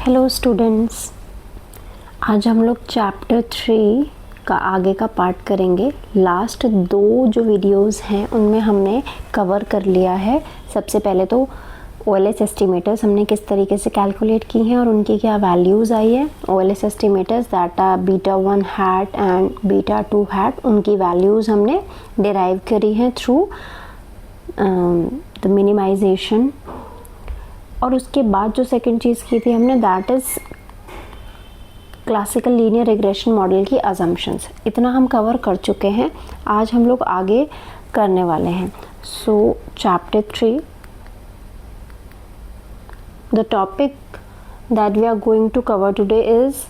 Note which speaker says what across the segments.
Speaker 1: Hello students, आज हम लोग चैप्टर 3 का आगे का पार्ट करेंगे। लास्ट 2 जो वीडियोस हैं उनमें हमने कवर कर लिया है। सबसे पहले तो OLS एस्टिमेटर्स हमने किस तरीके से कैलकुलेट की हैं और उनकी क्या वैल्यूज़ आई है। OLS estimators that are beta 1 hat and beta 2 hat, उनकी वैल्यूज़ हमने डिराइव करी हैं थ्रू द मिनिमाइजेशन। और उसके बाद जो सेकंड चीज़ की थी हमने, that is classical linear regression model की अजम्पशंस। इतना हम कवर कर चुके हैं, आज हम लोग आगे करने वाले हैं। So chapter 3, the topic that we are going to cover today is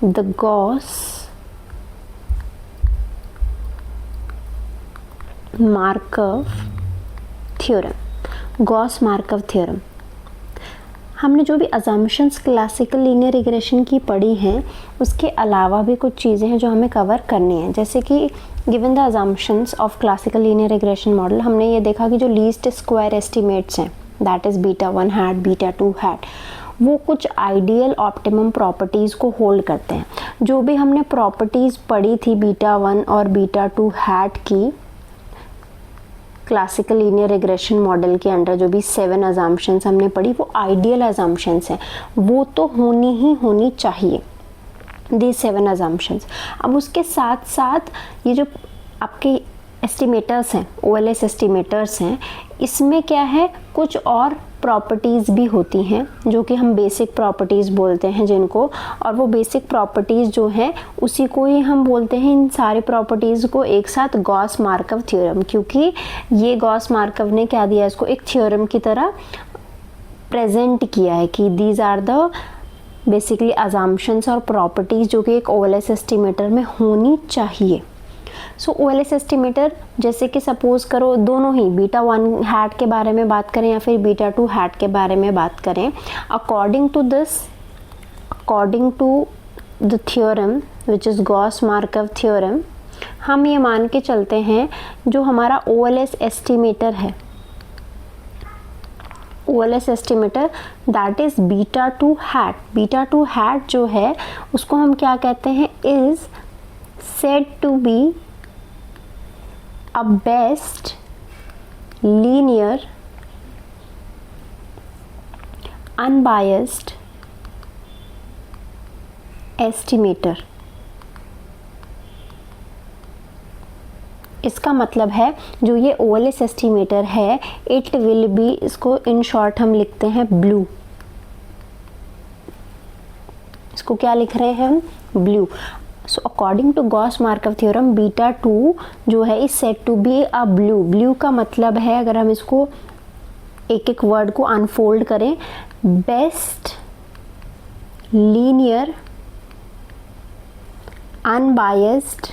Speaker 1: the Gauss Markov theorem. Gauss Markov theorem, हमने जो भी अजम्पशंस क्लासिकल लीनियर रिग्रेशन की पढ़ी हैं उसके अलावा भी कुछ चीज़ें हैं जो हमें कवर करनी है। जैसे कि given the assumptions of classical linear regression model, हमने ये देखा कि जो लीस्ट स्क्वायर एस्टिमेट्स हैं that is beta 1 hat beta 2 hat, वो कुछ आइडियल ऑप्टिमम प्रॉपर्टीज़ को होल्ड करते हैं। जो भी हमने प्रॉपर्टीज़ पढ़ी थी बीटा 1 और बीटा 2 हैट की क्लासिकल लीनियर रिग्रेशन मॉडल के अंडर, जो भी 7 अजम्पशंस हमने पढ़ी वो आइडियल अजम्पशंस हैं, वो तो होनी चाहिए दी 7 अजम्पशंस। अब उसके साथ साथ ये जो आपके एस्टिमेटर्स हैं, OLS एस्टिमेटर्स हैं, इसमें क्या है कुछ और प्रॉपर्टीज़ भी होती हैं जो कि हम बेसिक प्रॉपर्टीज़ बोलते हैं जिनको, और वो बेसिक प्रॉपर्टीज़ जो हैं उसी को ही हम बोलते हैं, इन सारे प्रॉपर्टीज़ को एक साथ गॉस मार्कव थ्योरम। क्योंकि ये गॉस मार्कव ने क्या दिया, इसको एक थ्योरम की तरह प्रेजेंट किया है कि these are the basically assumptions और प्रॉपर्टीज़ जो कि एक OLS एस्टिमेटर में होनी चाहिए। सो OLS एस्टिमेटर, जैसे कि सपोज करो दोनों ही बीटा 1 हैट के बारे में बात करें या फिर बीटा 2 हैट के बारे में बात करें, according to the theorem which is Gauss Markov theorem, हम ये मान के चलते हैं जो हमारा OLS एस्टिमेटर है, OLS estimator that is beta 2 hat. Beta 2 hat जो है उसको हम क्या कहते हैं, is said to be a best linear unbiased estimator। इसका मतलब है जो ये OLS एस्टिमेटर है, इट विल बी, इसको इन शॉर्ट हम लिखते हैं ब्लू। इसको क्या लिख रहे हैं हम, BLUE. So according to Gauss Markov theorem, beta 2 जो है is said to be a BLUE. BLUE का मतलब है, अगर हम इसको एक एक वर्ड को अनफोल्ड करें, बेस्ट लीनियर अनबायस्ड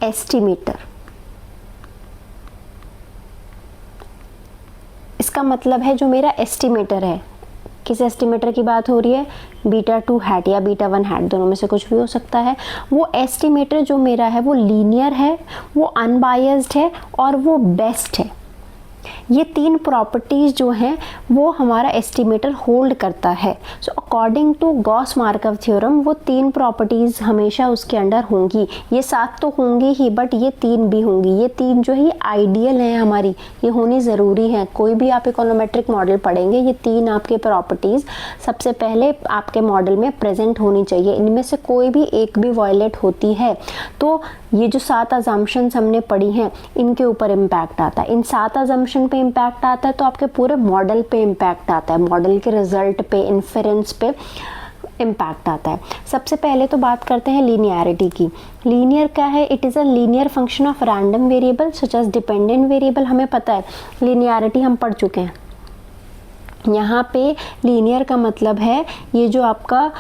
Speaker 1: एस्टिमेटर। इसका मतलब है जो मेरा एस्टिमेटर है, किस एस्टिमेटर की बात हो रही है, बीटा 2 हैट या बीटा 1 हैट, दोनों में से कुछ भी हो सकता है। वो एस्टिमेटर जो मेरा है वो लीनियर है, वो अनबायस्ड है और वो बेस्ट है। ये 3 प्रॉपर्टीज़ जो हैं वो हमारा एस्टिमेटर होल्ड करता है। So according to Gauss Markov theorem वो 3 प्रॉपर्टीज़ हमेशा उसके अंडर होंगी। ये 7 तो होंगी ही, बट ये 3 भी होंगी। ये 3 जो है आइडियल हैं हमारी, ये होनी ज़रूरी है। कोई भी आप इकोनोमेट्रिक मॉडल पढ़ेंगे, ये 3 आपके प्रॉपर्टीज़ सबसे पहले आपके मॉडल में प्रेजेंट होनी चाहिए। इनमें से कोई भी एक भी वायलेट होती है तो ये जो 7 अजम्पशंस हमने पढ़ी हैं इनके ऊपर इम्पैक्ट आता है। इन 7 अजम्पशन पे इम्पैक्ट आता है तो आपके पूरे मॉडल पे इम्पैक्ट आता है, मॉडल के रिजल्ट पे, इन्फेरेंस पे इम्पैक्ट आता है। सबसे पहले तो बात करते हैं लीनियरिटी की। लीनियर क्या है, it is a linear function of random variable such age dependent variable. हमें पता है लीनियरिटी हम पढ़ चुके हैं। यहाँ पे लीनियर का मतलब है ये जो आपका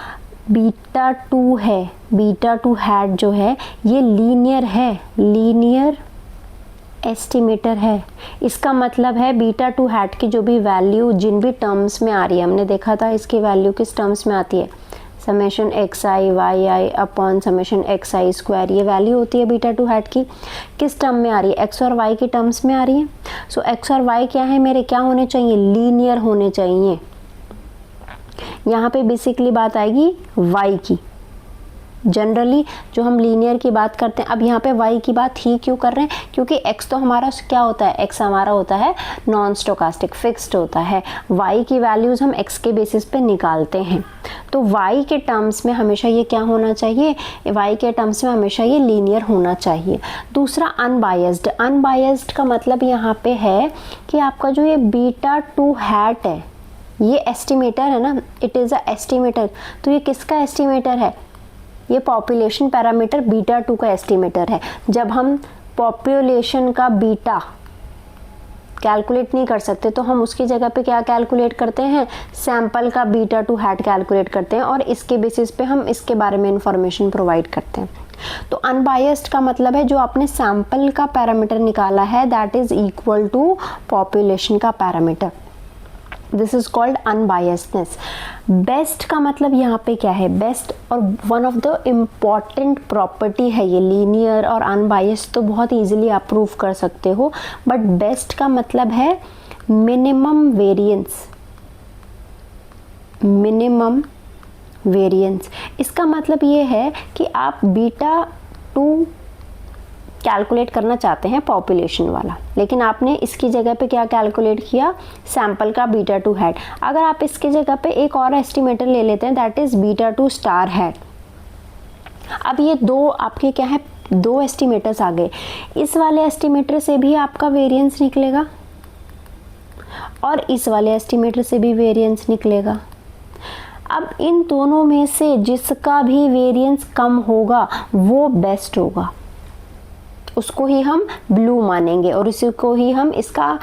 Speaker 1: बीटा 2 है, बीटा 2 हैट जो है ये लीनियर है, लीनियर एस्टिमेटर है। इसका मतलब है बीटा 2 हैट की जो भी वैल्यू जिन भी टर्म्स में आ रही है, हमने देखा था इसकी वैल्यू किस टर्म्स में आती है, summation x I Y I upon summation x i square, ये वैल्यू होती है बीटा टू हैट की। किस टर्म में आ रही है? एक्स और वाई की टर्म्स में आ रही है। सो एक्स और वाई क्या है मेरे, क्या होने चाहिए? लीनियर होने चाहिए। यहाँ पे बेसिकली बात आएगी वाई की। जनरली जो हम लीनियर की बात करते हैं, अब यहाँ पे y की बात ही क्यों कर रहे हैं? क्योंकि x तो हमारा क्या होता है? x हमारा होता है नॉन स्टोकास्टिक, फिक्स्ड होता है। y की वैल्यूज़ हम x के बेसिस पे निकालते हैं, तो y के टर्म्स में हमेशा ये क्या होना चाहिए? y के टर्म्स में हमेशा ये लीनियर होना चाहिए। दूसरा अनबायस्ड। अनबायस्ड का मतलब यहाँ पे है कि आपका जो ये बीटा टू हैट है, ये एस्टिमेटर है ना, इट इज़ अ एस्टिमेटर। तो ये किसका एस्टिमेटर है? ये पॉपुलेशन पैरामीटर बीटा टू का एस्टिमेटर है। जब हम पॉपुलेशन का बीटा कैलकुलेट नहीं कर सकते तो हम उसकी जगह पे क्या कैलकुलेट करते हैं? सैंपल का बीटा टू हैट कैलकुलेट करते हैं और इसके बेसिस पे हम इसके बारे में इंफॉर्मेशन प्रोवाइड करते हैं। तो अनबायस्ड का मतलब है जो आपने सैंपल का पैरामीटर निकाला है that is equal to population का parameter. This is called unbiasedness. Best का मतलब यहाँ पे क्या है? बेस्ट और one of the important property है ये। लीनियर और अनबायस्ड तो बहुत इजीली आप प्रूव कर सकते हो, बट बेस्ट का मतलब है मिनिमम वेरिएंस। मिनिमम वेरिएंस इसका मतलब ये है कि आप बीटा टू कैलकुलेट करना चाहते हैं पॉपुलेशन वाला, लेकिन आपने इसकी जगह पे क्या कैलकुलेट किया? सैंपल का बीटा टू हैट। अगर आप इसकी जगह पे एक और एस्टिमेटर ले लेते हैं that is beta two star hat. अब ये दो आपके क्या है? दो एस्टिमेटर्स आ गए। इस वाले एस्टिमेटर से भी आपका वेरिएंस निकलेगा और इस वाले एस्टिमेटर से भी वेरिएंस निकलेगा। अब इन दोनों में से जिसका भी वेरिएंस कम होगा वो बेस्ट होगा, उसको ही हम ब्लू मानेंगे और उसी को ही हम इसका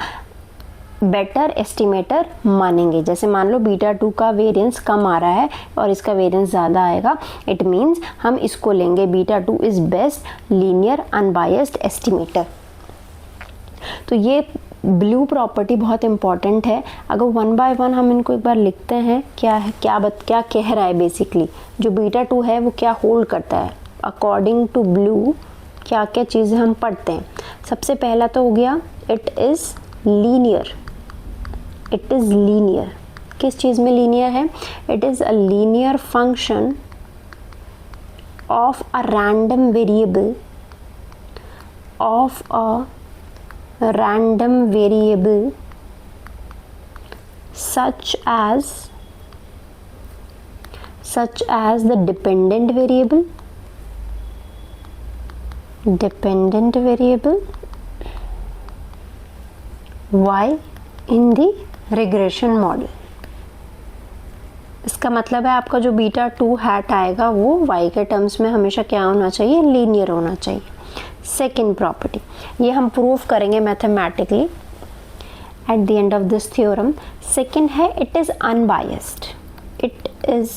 Speaker 1: बेटर एस्टिमेटर मानेंगे। जैसे मान लो बीटा टू का वेरिएंस कम आ रहा है और इसका वेरिएंस ज़्यादा आएगा, इट मीन्स हम इसको लेंगे beta two is best linear unbiased estimator. तो ये ब्लू प्रॉपर्टी बहुत इंपॉर्टेंट है। अगर वन बाय वन हम इनको एक बार लिखते हैं, क्या है, क्या कह रहा है बेसिकली, जो बीटा टू है वो क्या होल्ड करता है अकॉर्डिंग टू ब्लू, क्या क्या चीज़ें हम पढ़ते हैं। सबसे पहला तो हो गया it is linear. It is linear किस चीज़ में लीनियर है? It is a linear function of a random variable, of a random variable such as the dependent variable y in the regression model। इसका मतलब है आपका जो बीटा टू हैट आएगा वो y के टर्म्स में हमेशा क्या होना चाहिए? लीनियर होना चाहिए। सेकेंड प्रॉपर्टी ये हम प्रूव करेंगे mathematically at the end of this theorem. Second है it is unbiased. It is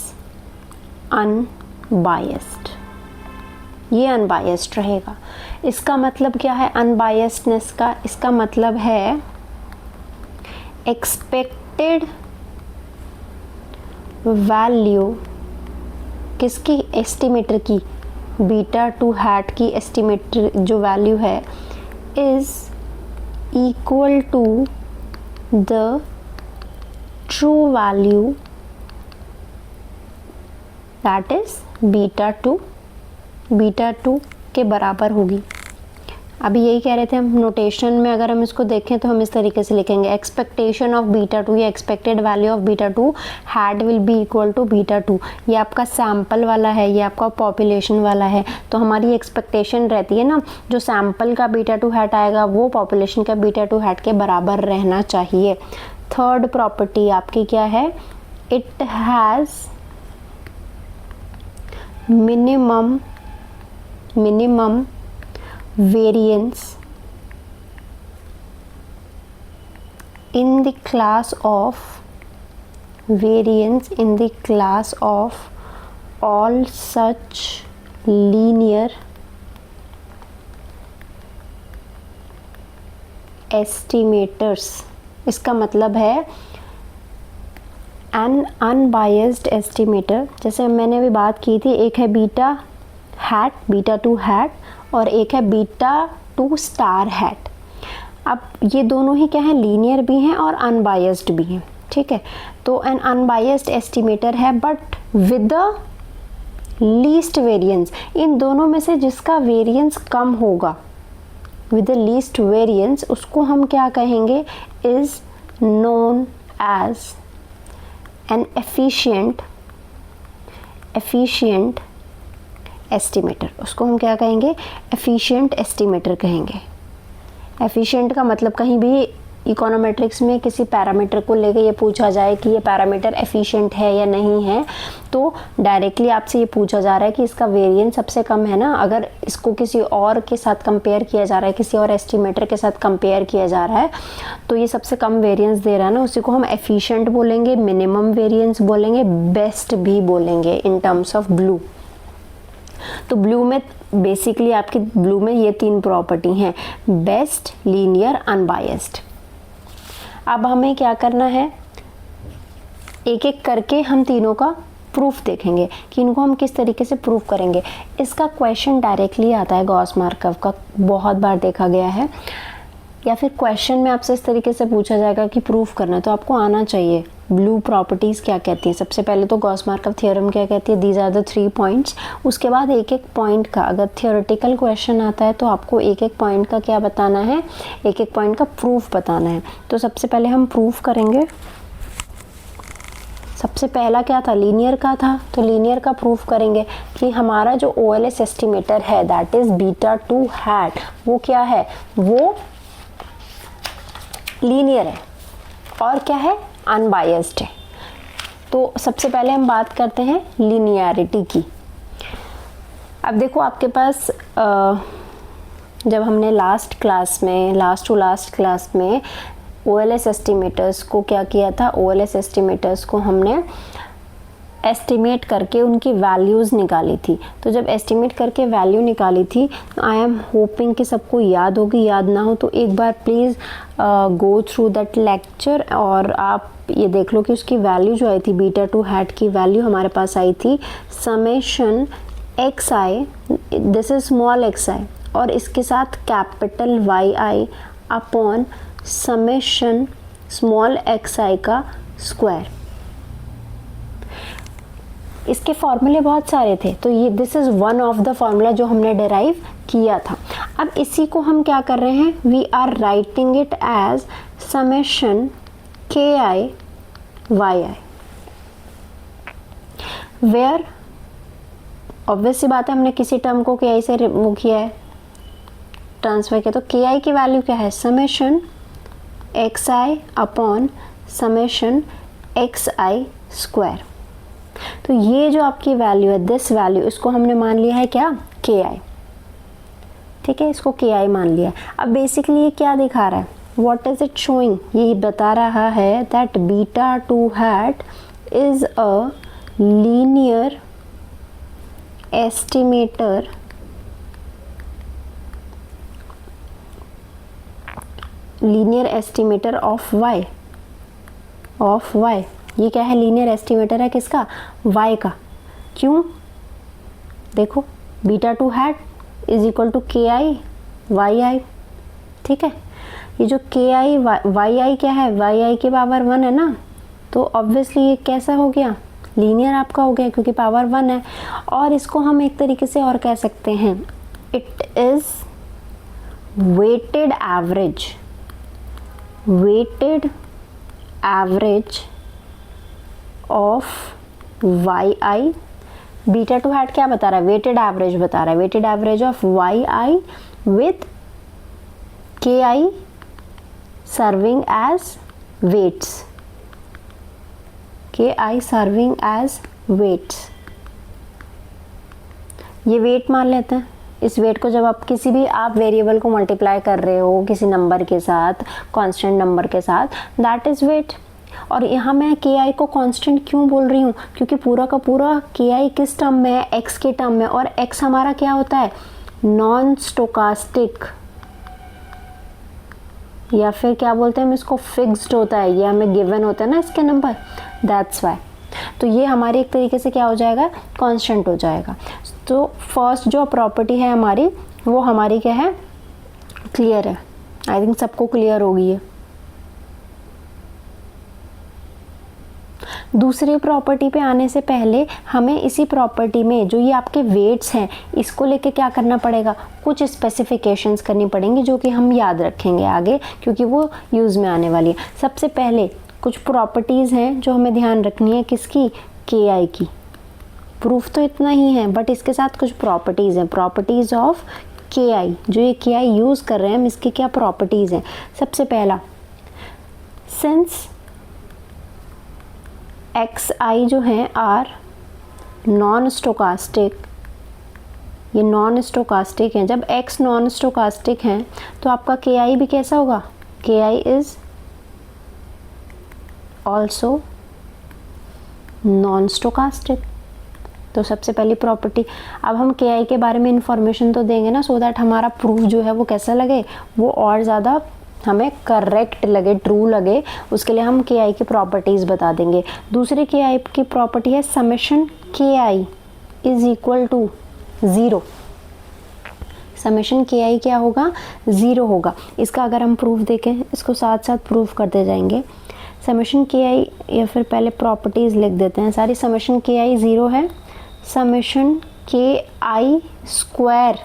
Speaker 1: unbiased, ये अनबायस्ड रहेगा। इसका मतलब क्या है अनबायस्डनेस का? इसका मतलब है एक्सपेक्टेड वैल्यू किसकी? एस्टिमेटर की। बीटा टू हैट की एस्टिमेटर जो वैल्यू है is equal to the true value that is beta two के बराबर होगी। अभी यही कह रहे थे हम, नोटेशन में अगर हम इसको देखें तो हम इस तरीके से लिखेंगे एक्सपेक्टेशन ऑफ बीटा टू या expected value of beta two hat will be equal to beta two. ये आपका सैंपल वाला है, ये आपका पॉपुलेशन वाला है, तो हमारी एक्सपेक्टेशन रहती है ना जो सैंपल का बीटा टू हैट आएगा वो पॉपुलेशन का बीटा टू हैट के बराबर रहना चाहिए। थर्ड प्रॉपर्टी आपकी क्या है? It has minimum variance in the class of all such linear estimators। इसका मतलब है एन अनबायस्ड एस्टिमेटर, जैसे मैंने अभी बात की थी, एक है बीटा हैट, बीटा 2 हैट, और एक है बीटा 2 स्टार हैट। अब ये दोनों ही क्या है, लीनियर भी हैं और अनबायस्ड भी हैं, ठीक है। तो एन अनबायस्ड एस्टिमेटर है but with the least variance, इन दोनों में से जिसका वेरिएंस कम होगा, विद द लीस्ट वेरिएंस, उसको हम क्या कहेंगे, is known as an efficient estimator. उसको हम क्या कहेंगे, एफिशिएंट एस्टिमेटर कहेंगे। एफिशिएंट का मतलब कहीं भी इकोनोमेट्रिक्स में किसी पैरामीटर को लेकर ये पूछा जाए कि ये पैरामीटर एफिशिएंट है या नहीं है, तो डायरेक्टली आपसे ये पूछा जा रहा है कि इसका वेरिएंस सबसे कम है ना। अगर इसको किसी और के साथ कंपेयर किया जा रहा है, किसी और एस्टिमेटर के साथ कंपेयर किया जा रहा है, तो ये सबसे कम वेरिएंस दे रहा है ना, उसी को हम एफिशिएंट बोलेंगे, मिनिमम वेरिएंस बोलेंगे, बेस्ट भी बोलेंगे इन टर्म्स ऑफ ब्लू। तो ब्लू में बेसिकली आपकी ब्लू में ये 3 प्रॉपर्टी हैं, बेस्ट, लीनियर, अनबायस्ड। अब हमें क्या करना है, एक एक करके हम तीनों का प्रूफ देखेंगे कि इनको हम किस तरीके से प्रूफ करेंगे। इसका क्वेश्चन डायरेक्टली आता है गॉस मार्कव का, बहुत बार देखा गया है, या फिर क्वेश्चन में आपसे इस तरीके से पूछा जाएगा कि प्रूफ करना है, तो आपको आना चाहिए ब्लू प्रॉपर्टीज़ क्या कहती हैं। सबसे पहले तो गॉस मार्कव थ्योरम क्या कहती है, दीज आर द 3 पॉइंट्स। उसके बाद एक एक पॉइंट का, अगर थियोरेटिकल क्वेश्चन आता है तो आपको एक एक पॉइंट का क्या बताना है, एक एक पॉइंट का प्रूफ बताना है। तो सबसे पहले हम प्रूफ करेंगे। सबसे पहला क्या था, लीनियर का था, तो लीनियर का प्रूफ करेंगे कि हमारा जो OLS एस्टिमेटर है दैट इज बीटा 2 हैट, वो क्या है, वो लीनियर है और क्या है, अनबायस्ड है। तो सबसे पहले हम बात करते हैं लीनियरिटी की। अब देखो आपके पास जब हमने लास्ट टू लास्ट क्लास में OLS एस्टिमेटर्स को क्या किया था, OLS एस्टिमेटर्स को हमने एस्टिमेट करके उनकी वैल्यूज़ निकाली थी। तो जब एस्टिमेट करके वैल्यू निकाली थी, आई एम होपिंग कि सबको याद होगी, याद ना हो तो एक बार please go through that lecture और आप ये देख लो कि उसकी वैल्यू जो आई थी, बीटा 2 हैट की वैल्यू हमारे पास आई थी summation xi, this is small xi, और इसके साथ capital yi upon summation small xi का स्क्वायर। इसके फॉर्मूले बहुत सारे थे, तो ये this is one of the formula जो हमने डिराइव किया था। अब इसी को हम क्या कर रहे हैं, we are writing it as summation ki yi, where obvious सी बात है हमने किसी टर्म को ki से वो किया है, ट्रांसफर किया, तो ki की वैल्यू क्या है, summation xi upon summation xi square. तो ये जो आपकी वैल्यू है, दिस वैल्यू, इसको हमने मान लिया है क्या, ki, ठीक है, इसको ki मान लिया है। अब बेसिकली ये क्या दिखा रहा है, व्हाट इज इट शोइंग, ये बता रहा है that beta 2 hat is a linear estimator of y। ये क्या है, लीनियर एस्टिमेटर है किसका, y का। क्यों, देखो beta 2 hat is equal to ki yi, ठीक है। ये जो ki yi क्या है, yi की पावर 1 है ना, तो ऑब्वियसली ये कैसा हो गया, लीनियर आपका हो गया क्योंकि पावर 1 है। और इसको हम एक तरीके से और कह सकते हैं, it is weighted average of yi। Beta 2 hat क्या बता रहा है, वेटेड एवरेज बता रहा है, weighted average of yi with ki serving as weights, ki serving as weights. ये वेट मान लेते हैं। इस वेट को जब आप किसी भी आप वेरिएबल को मल्टीप्लाई कर रहे हो किसी नंबर के साथ, कांस्टेंट नंबर के साथ, दैट इज वेट। और यहाँ मैं ki को कांस्टेंट क्यों बोल रही हूँ, क्योंकि पूरा का पूरा ki किस टर्म में है, x के टर्म में, और x हमारा क्या होता है, नॉन स्टोकास्टिक या फिर क्या बोलते हैं हम इसको, फिक्स्ड होता है, ये हमें गिवन होता है ना इसके नंबर, दैट्स वाई। तो ये हमारी एक तरीके से क्या हो जाएगा, कांस्टेंट हो जाएगा। तो फर्स्ट जो प्रॉपर्टी है हमारी, वो हमारी क्या है, क्लियर है। आई थिंक सबको क्लियर होगी ये। दूसरी प्रॉपर्टी पे आने से पहले हमें इसी प्रॉपर्टी में जो ये आपके वेट्स हैं, इसको लेके क्या करना पड़ेगा, कुछ स्पेसिफिकेशंस करनी पड़ेंगी जो कि हम याद रखेंगे आगे, क्योंकि वो यूज़ में आने वाली है। सबसे पहले कुछ प्रॉपर्टीज़ हैं जो हमें ध्यान रखनी है, किसकी, के आई की। प्रूफ तो इतना ही है, बट इसके साथ कुछ प्रॉपर्टीज़ हैं, प्रॉपर्टीज़ ऑफ के आई। जो ये के आई यूज़ कर रहे हैं हम, इसकी क्या प्रॉपर्टीज़ हैं। सबसे पहला, सिंस एक्स आई जो हैं आर नॉन स्टोकास्टिक, ये नॉन स्टोकास्टिक हैं। जब एक्स नॉन स्टोकास्टिक हैं तो आपका के आई भी कैसा होगा, के I is also non stochastic. तो सबसे पहली प्रॉपर्टी, अब हम के आई के बारे में इंफॉर्मेशन तो देंगे ना, सो दैट हमारा प्रूफ जो है वो कैसा लगे, वो और ज़्यादा हमें करेक्ट लगे, ट्रू लगे। उसके लिए हम के आई की प्रॉपर्टीज़ बता देंगे। दूसरी के आई की प्रॉपर्टी है समेशन के आई इज इक्वल टू 0। समेशन के आई क्या होगा, 0 होगा। इसका अगर हम प्रूफ देखें, इसको साथ साथ प्रूफ करते जाएंगे। समेशन के आई, या फिर पहले प्रॉपर्टीज़ लिख देते हैं सारी। समेशन के आई 0 है, समेशन के आई square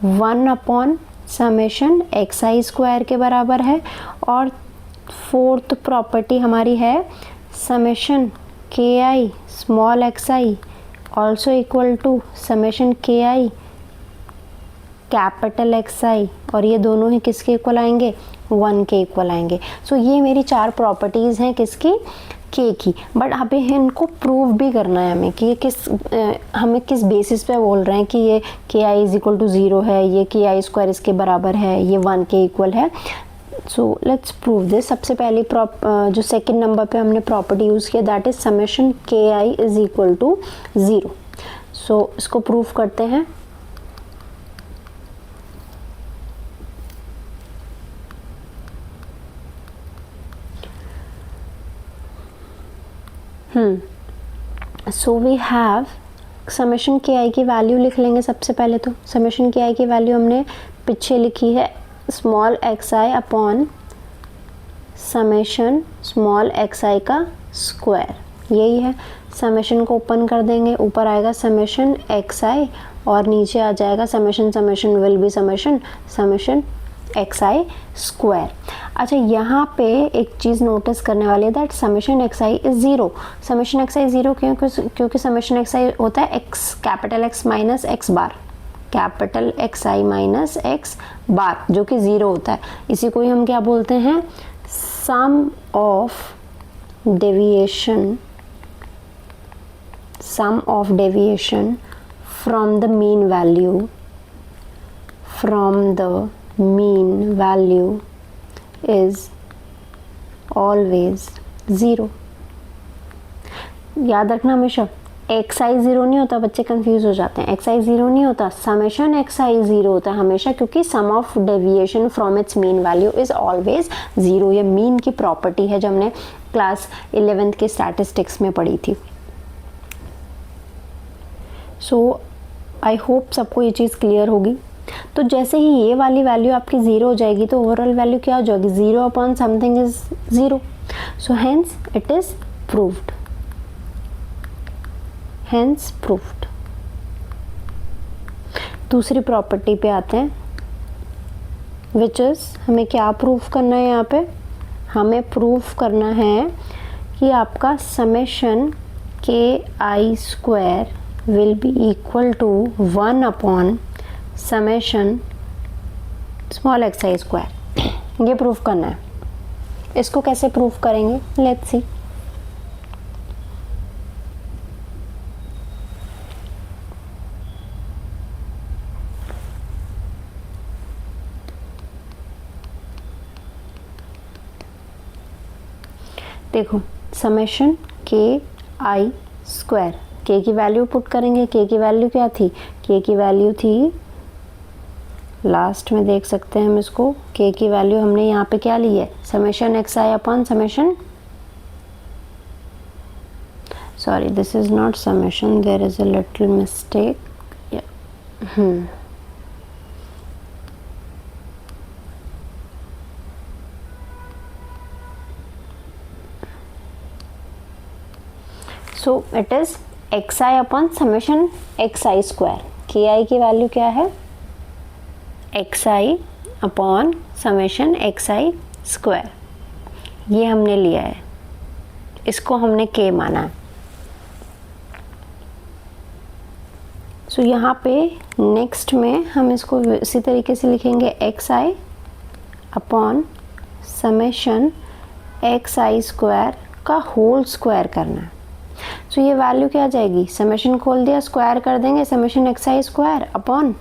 Speaker 1: 1 upon summation x i square के बराबर है। और फोर्थ प्रॉपर्टी हमारी है समेशन के आई small x i also equal to summation के आई कैपिटल एक्स आई, और ये दोनों ही किसके इक्वल आएंगे, 1 के इक्वल आएंगे। सो ये मेरी 4 प्रॉपर्टीज़ हैं किसकी, के की। बट अभी इनको प्रूव भी करना है हमें कि ये हमें किस बेसिस पे बोल रहे हैं कि ये के आई इज इक्वल टू 0 है, ये के आई स्क्वायर इसके बराबर है, ये 1 के इक्वल है। So let's prove this. सबसे पहली जो सेकंड नंबर पे हमने प्रॉपर्टी यूज़ किया, दैट इज समेशन के आई इज इक्वल टू 0। सो इसको प्रूव करते हैं। सो वी हैव समेशन के आई की वैल्यू लिख लेंगे सबसे पहले। तो समेशन के आई की वैल्यू हमने पीछे लिखी है, small x I upon summation small x I का स्क्वायर, यही है। समेशन को ओपन कर देंगे, ऊपर आएगा समेशन एक्स आई और नीचे आ जाएगा summation summation will be summation summation x i square. अच्छा, यहाँ पे एक चीज़ नोटिस करने वाली है, that summation x I is 0। Summation x i 0 क्योंकि समेशन एक्स आई होता है x capital x minus x bar, capital x आई माइनस एक्स बार, जो कि 0 होता है। इसी को ही हम क्या बोलते हैं, sum of deviation from the mean value is always 0। याद रखना हमेशा, एक्स आई 0 नहीं होता, बच्चे कंफ्यूज हो जाते हैं। एक्स आई 0 नहीं होता, समेशन एक्स आई 0 होता है हमेशा, क्योंकि sum of deviation from its mean value is always 0। ये मीन की प्रॉपर्टी है जो हमने क्लास 11th के स्टैटिस्टिक्स में पढ़ी थी। सो आई होप सबको ये चीज़ क्लियर होगी। तो जैसे ही ये वाली वैल्यू आपकी 0 हो जाएगी तो ओवरऑल वैल्यू क्या हो जाएगी, 0 upon something is 0। So hence it is proved, दूसरी प्रॉपर्टी पे आते हैं, विच इज हमें क्या प्रूफ करना है। यहाँ पे हमें प्रूफ करना है कि आपका समेशन के आई square will be equal to 1 upon summation small x i square. ये प्रूफ करना है। इसको कैसे प्रूफ करेंगे, लेट्स सी। देखो, समेशन के आई स्क्वायर, के की वैल्यू पुट करेंगे। के की वैल्यू क्या थी, के की वैल्यू थी लास्ट में देख सकते हैं हम इसको, k की वैल्यू हमने यहाँ पे क्या ली है, summation xi upon summation, sorry this is not summation, there is a little mistake, yeah. So it is xi upon summation xi square, ki की वैल्यू क्या है, xi upon summation xi square, ये हमने लिया है, इसको हमने k माना है। सो यहाँ पे नेक्स्ट में हम इसको इसी तरीके से लिखेंगे xi upon summation xi square का होल स्क्वायर करना है। सो ये वैल्यू क्या आ जाएगी, समेशन खोल दिया, स्क्वायर कर देंगे, summation xi square upon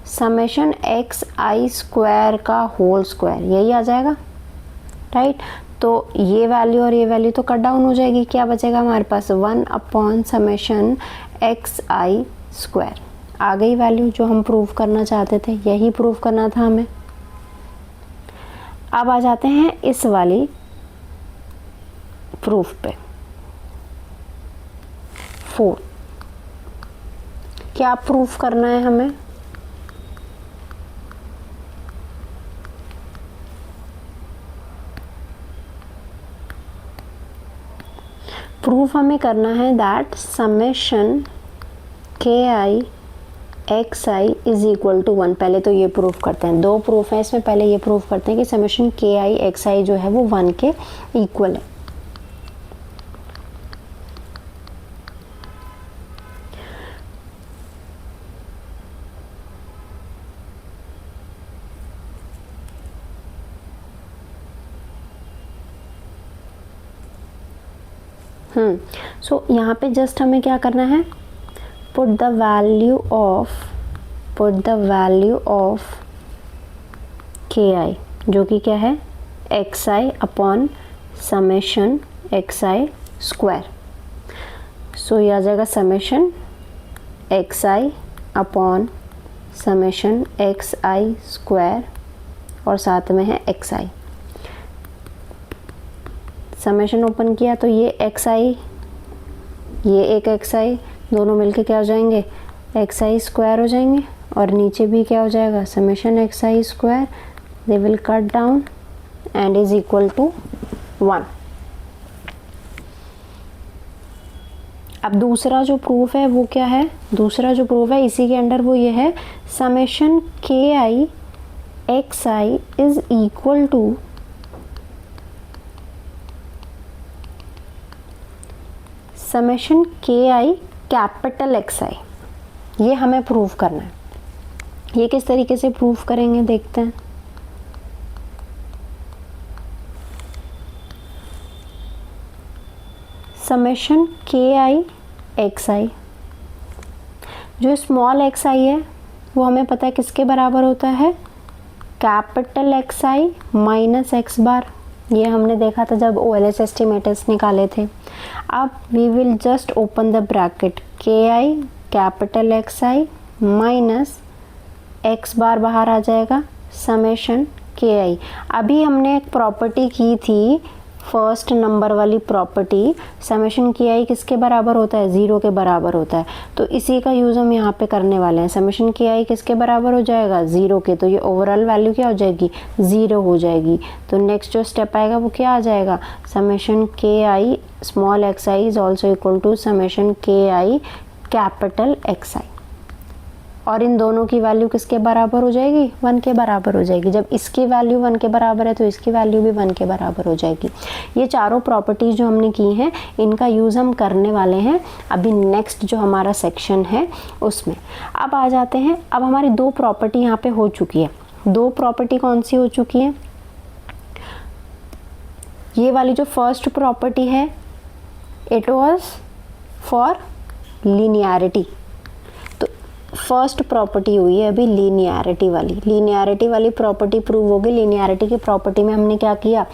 Speaker 1: summation xi square का होल स्क्वायर, यही आ जाएगा, राइट। तो ये वैल्यू और ये वैल्यू तो कट डाउन हो जाएगी, क्या बचेगा हमारे पास, 1 अपॉन समेशन xi स्क्वायर। आ गई वैल्यू जो हम प्रूव करना चाहते थे, यही प्रूव करना था हमें। अब आ जाते हैं इस वाली प्रूफ पे, 4 क्या प्रूफ करना है हमें, प्रूफ हमें करना है that summation ki xi is equal to 1। पहले तो ये प्रूफ करते हैं, 2 प्रूफ है इसमें, पहले ये प्रूफ करते हैं कि समेशन ki xi जो है वो 1 के इक्वल है। सो यहाँ पे जस्ट हमें क्या करना है, put the value of ki जो कि क्या है xi upon summation xi square. So ये आ जाएगा summation xi upon summation xi square और साथ में है xi। समेशन ओपन किया तो ये xi, ये एक xi, दोनों मिलके क्या हो जाएंगे, xi स्क्वायर हो जाएंगे, और नीचे भी क्या हो जाएगा, summation xi square, they will cut down and is equal to 1। अब दूसरा जो प्रूफ है वो क्या है, दूसरा जो प्रूफ है इसी के अंडर वो ये है, summation ki xi is equal to summation ki capital xi। ये हमें प्रूव करना है। ये किस तरीके से प्रूव करेंगे देखते हैं। समेशन ki xi, जो स्मॉल xi है वो हमें पता है किसके बराबर होता है, कैपिटल xi माइनस x बार। ये हमने देखा था जब OLS एस्टिमेटर्स निकाले थे। अब we will just open the bracket, ki capital xi minus x bar बाहर आ जाएगा, समेशन ki। अभी हमने एक प्रॉपर्टी की थी, फर्स्ट नंबर वाली प्रॉपर्टी, समेशन ki किसके बराबर होता है, 0 के बराबर होता है। तो इसी का यूज़ हम यहाँ पे करने वाले हैं। समेशन ki किसके बराबर हो जाएगा, 0 के, तो ये ओवरऑल वैल्यू क्या हो जाएगी, 0 हो जाएगी। तो नेक्स्ट जो स्टेप आएगा वो क्या आ जाएगा, summation ki small xi is also equal to summation ki capital xi, और इन दोनों की वैल्यू किसके बराबर हो जाएगी, 1 के बराबर हो जाएगी। जब इसकी वैल्यू 1 के बराबर है तो इसकी वैल्यू भी 1 के बराबर हो जाएगी। ये चारों प्रॉपर्टीज जो हमने की हैं इनका यूज़ हम करने वाले हैं अभी नेक्स्ट जो हमारा सेक्शन है उसमें। अब आ जाते हैं, अब हमारी 2 प्रॉपर्टी यहाँ पे हो चुकी है। 2 प्रॉपर्टी कौन सी हो चुकी है, ये वाली जो फर्स्ट प्रॉपर्टी है it was for linearity. First property हुई है अभी लीनियरिटी वाली प्रॉपर्टी प्रूव होगी। लीनियरिटी की प्रॉपर्टी में हमने क्या किया,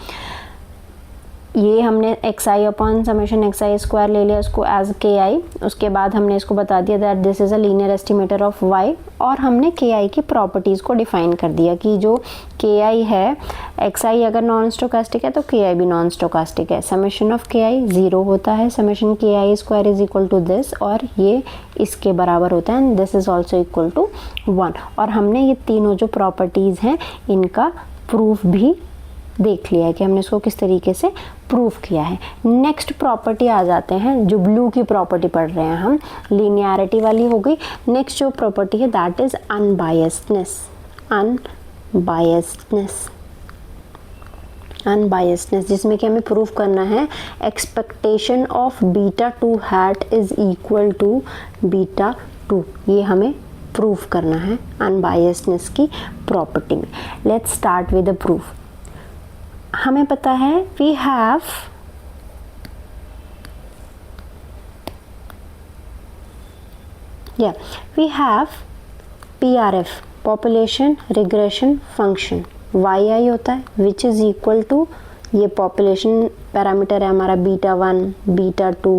Speaker 1: ये हमने x I upon summation x i square ले लिया उसको एज के आई। उसके बाद हमने इसको बता दिया that this is a linear estimator of y, और हमने के आई की प्रॉपर्टीज़ को डिफाइन कर दिया कि जो के आई है, एक्स आई अगर नॉन स्टोकास्टिक है तो के आई भी नॉन स्टोकास्टिक है। समेशन ऑफ के आई 0 होता है, समेशन के आई square is equal to this, और ये इसके बराबर होता है and this is also equal to 1। और हमने ये तीनों जो प्रॉपर्टीज़ हैं इनका प्रूफ भी देख लिया है कि हमने इसको किस तरीके से प्रूफ किया है। नेक्स्ट प्रॉपर्टी आ जाते हैं, जो ब्लू की प्रॉपर्टी पढ़ रहे हैं हम, लीनियरिटी वाली हो गई। नेक्स्ट जो प्रॉपर्टी है दैट इज अनबायस्डनेस। अनबायस्डनेस जिसमें कि हमें प्रूफ करना है expectation of beta 2 hat is equal to beta 2। ये हमें प्रूफ करना है अनबायस्डनेस की प्रॉपर्टी में। Let's start with the proof. हमें पता है we have PRF population regression function YI होता है विच इज़ इक्वल टू, ये पॉपुलेशन पैरामीटर है हमारा beta 1 beta 2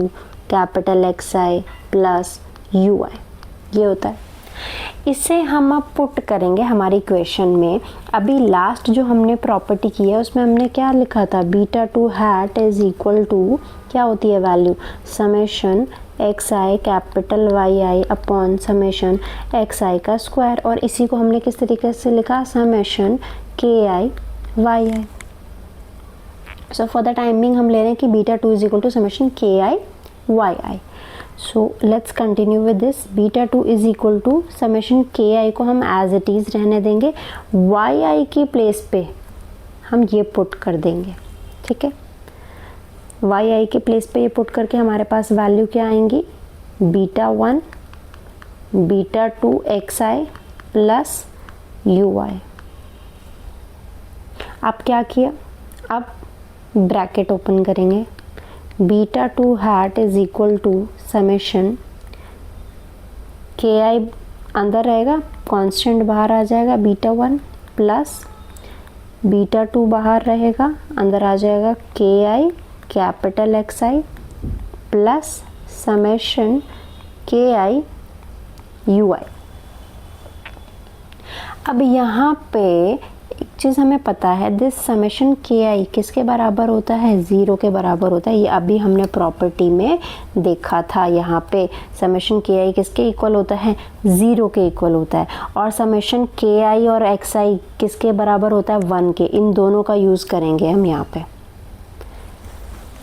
Speaker 1: capital XI plus UI, ये होता है। इसे हम अब पुट करेंगे हमारी इक्वेशन में। अभी लास्ट जो हमने प्रॉपर्टी की है उसमें हमने क्या लिखा था, beta 2 hat is equal to क्या होती है value, summation XI capital YI upon summation XI का स्क्वायर, और इसी को हमने किस तरीके से लिखा, summation KI YI। So for the timing हम ले रहे हैं कि beta 2 is equal to summation KI YI। So let's continue with this. Beta 2 is equal to summation के आई को हम एज इट इज़ रहने देंगे, वाई आई की प्लेस पे हम ये पुट कर देंगे, ठीक है। वाई आई के प्लेस पे ये पुट करके हमारे पास वैल्यू क्या आएंगी, beta 1 beta 2 X I plus U I. अब क्या किया, अब ब्रैकेट ओपन करेंगे, beta 2 hat is equal to summation के आई अंदर रहेगा, कांस्टेंट बाहर आ जाएगा बीटा 1 प्लस बीटा 2 बाहर रहेगा, अंदर आ जाएगा के आई capital x I plus summation के आई यू आई। अब यहाँ पे एक चीज़ हमें पता है, दिस समेशन के आई किसके बराबर होता है, 0 के बराबर होता है। ये अभी हमने प्रॉपर्टी में देखा था, यहाँ पे समेशन के आई किसके इक्वल होता है, 0 के इक्वल होता है। और समेशन के आई और एक्स आई किसके बराबर होता है, 1 के। इन दोनों का यूज़ करेंगे हम यहाँ पे।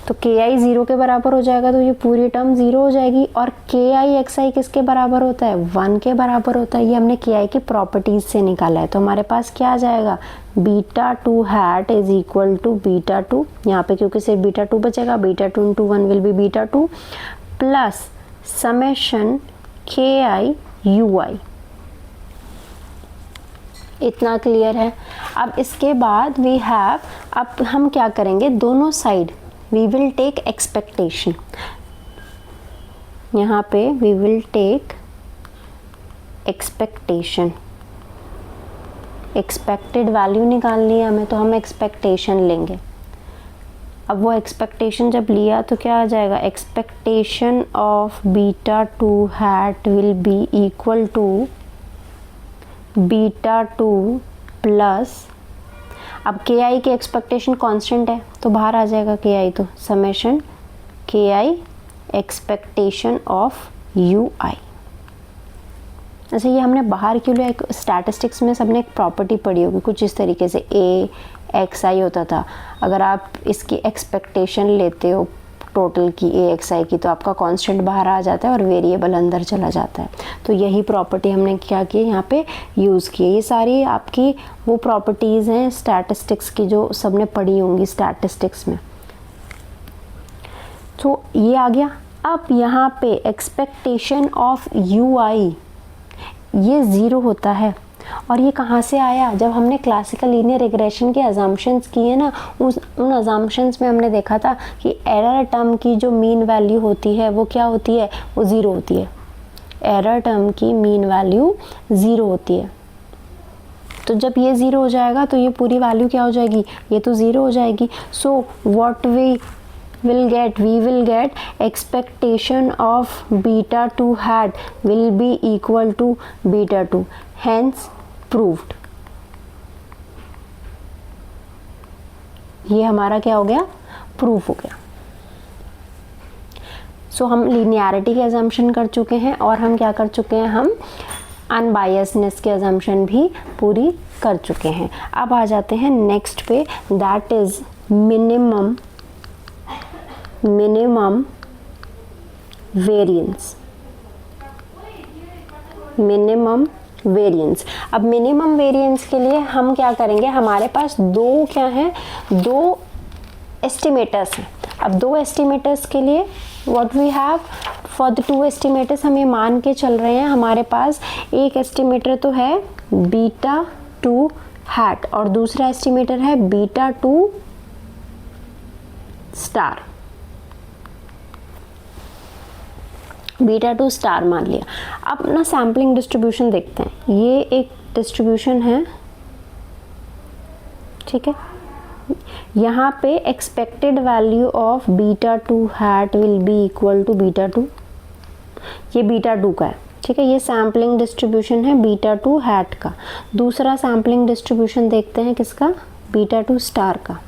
Speaker 1: तो के आई 0 के बराबर हो जाएगा तो ये पूरी टर्म 0 हो जाएगी, और के आई एक्स आई किसके बराबर होता है, 1 के बराबर होता है। ये हमने के आई की प्रॉपर्टीज से निकाला है। तो हमारे पास क्या आ जाएगा, beta 2 hat is equal to beta 2, यहाँ पे क्योंकि सिर्फ बीटा 2 बचेगा, beta 2 into 1 will be beta 2 plus summation के आई यू आई। इतना क्लियर है। अब इसके बाद वी हैव, अब हम क्या करेंगे, दोनों side we will take expectation, यहाँ पे we will take expectation, expected value निकालनी है हमें, तो हम expectation लेंगे। अब वो expectation जब लिया तो क्या आ जाएगा, expectation of beta 2 hat will be equal to beta 2 plus, अब के आई की एक्सपेक्टेशन कांस्टेंट है तो बाहर आ जाएगा के आई, तो समेशन के आई एक्सपेक्टेशन ऑफ यू आई। ऐसे ये हमने बाहर क्यों लिया, एक स्टैटिस्टिक्स में सबने एक प्रॉपर्टी पढ़ी होगी कुछ इस तरीके से, ए एक्स आई होता था। अगर आप इसकी एक्सपेक्टेशन लेते हो टोटल की ए एक्स आई की, तो आपका कांस्टेंट बाहर आ जाता है और वेरिएबल अंदर चला जाता है। तो यही प्रॉपर्टी हमने क्या की यहाँ पे यूज़ की है। ये सारी आपकी वो प्रॉपर्टीज़ हैं स्टैटिस्टिक्स की जो सबने पढ़ी होंगी स्टैटिस्टिक्स में। तो ये आ गया। अब यहाँ पे एक्सपेक्टेशन ऑफ यू आई ये 0 होता है, और ये कहाँ से आया, जब हमने क्लासिकल लीनियर रिग्रेशन के अजम्पशंस किए ना, उन अजम्पशंस में हमने देखा था कि एरर टर्म की जो मीन वैल्यू होती है वो क्या होती है, वो 0 होती है। एरर टर्म की मीन वैल्यू 0 होती है। तो जब ये 0 हो जाएगा तो ये पूरी वैल्यू क्या हो जाएगी, ये तो 0 हो जाएगी. So what we will get expectation of beta 2 hat will be equal to beta 2, hence proved. ये हमारा क्या हो गया, प्रूफ हो गया. सो हम लीनियरिटी के अजम्पशन कर चुके हैं और हम क्या कर चुके हैं, हम अनबायसनेस के अजम्पशन भी पूरी कर चुके हैं. अब आ जाते हैं नेक्स्ट पे, that is minimum variance. Minimum variance. अब मिनिमम वेरिएंस के लिए हम क्या करेंगे, हमारे पास दो क्या हैं, दो एस्टिमेटर्स हैं. अब दो एस्टिमेटर्स के लिए what we have for the two estimators, हम ये मान के चल रहे हैं हमारे पास एक एस्टिमेटर तो है बीटा 2 हैट और दूसरा एस्टिमेटर है बीटा 2 स्टार. बीटा 2 स्टार मान लिया. अब ना सैम्पलिंग डिस्ट्रीब्यूशन देखते हैं. ये एक डिस्ट्रीब्यूशन है, ठीक है. यहाँ पे expected value of beta 2 hat will be equal to beta 2. ये बीटा 2 का है, ठीक है. ये सैम्पलिंग डिस्ट्रीब्यूशन है बीटा 2 हैट का. दूसरा सैम्पलिंग डिस्ट्रीब्यूशन देखते हैं किसका, बीटा 2 स्टार का.